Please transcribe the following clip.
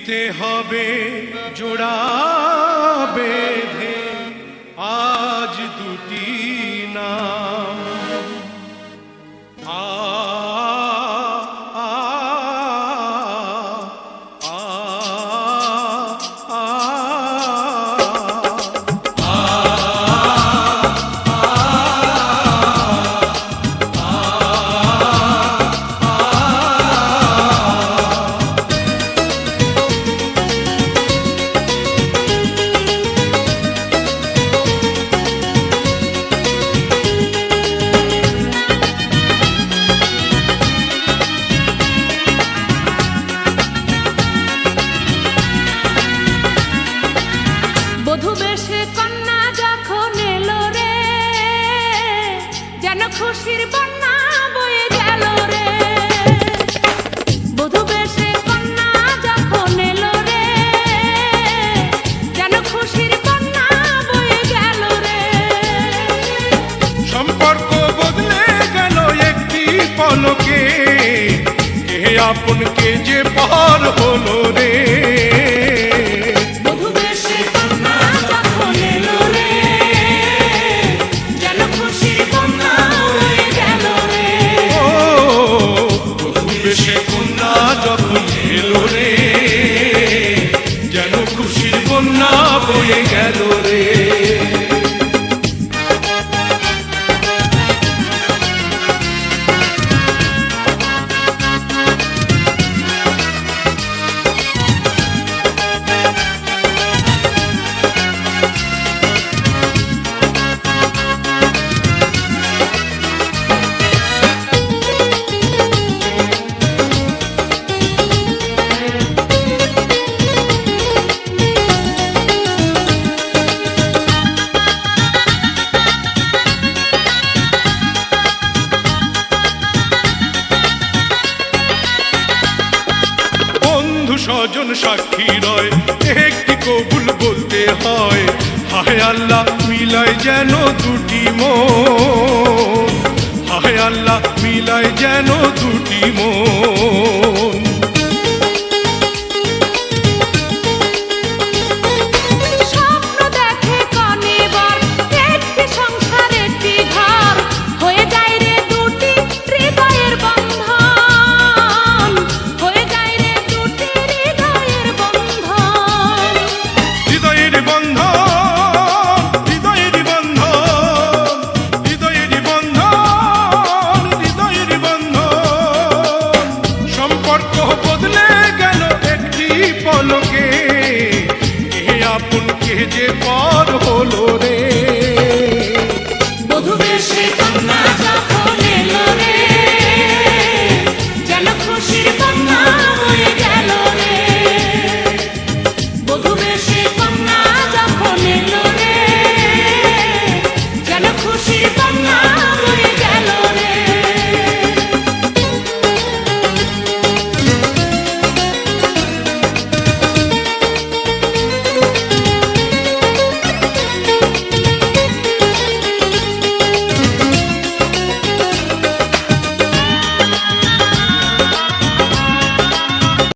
দিতে হবে জোড়া বেঁধে আজ দুটি নাম আ আ আ আ খুশির বন্যা বয়ে গেল রে বধূ বেশে কন্যা যখন এলো রে যেন খুশির বন্যা বয়ে গেল রে সম্পর্ক বদলে গেল একটি পলকে কে আপন কে যে পার হলো রে যখন এলো রে যেন খুশির বন্যা বয়ে গেল রে স্বজন সাক্ষী রয় একটি কবুল বলতে হয় হায় আল্লাহ মিলায় যেন দুটি মন হায় আল্লাহ মিলায় যেন দুটি মন স্বপ্ন দেখে কনিবার একটি সংসার একটি ঘর হয়ে যায় রে দুটি হৃদয়ের বন্ধন হয়ে যায় রে দুটি হৃদয়ের বন্ধন হৃদয়ের বন্ধন হৃদয়ের বন্ধন হৃদয়ের বন্ধন হৃদয়ের বন্ধন সম্পর্ক বদলে গেল একটি পলকে কে আপন কে যে পর হলো রে বধূ বেশে কন্যা যখন এলো রে যেন খুশির বন্যা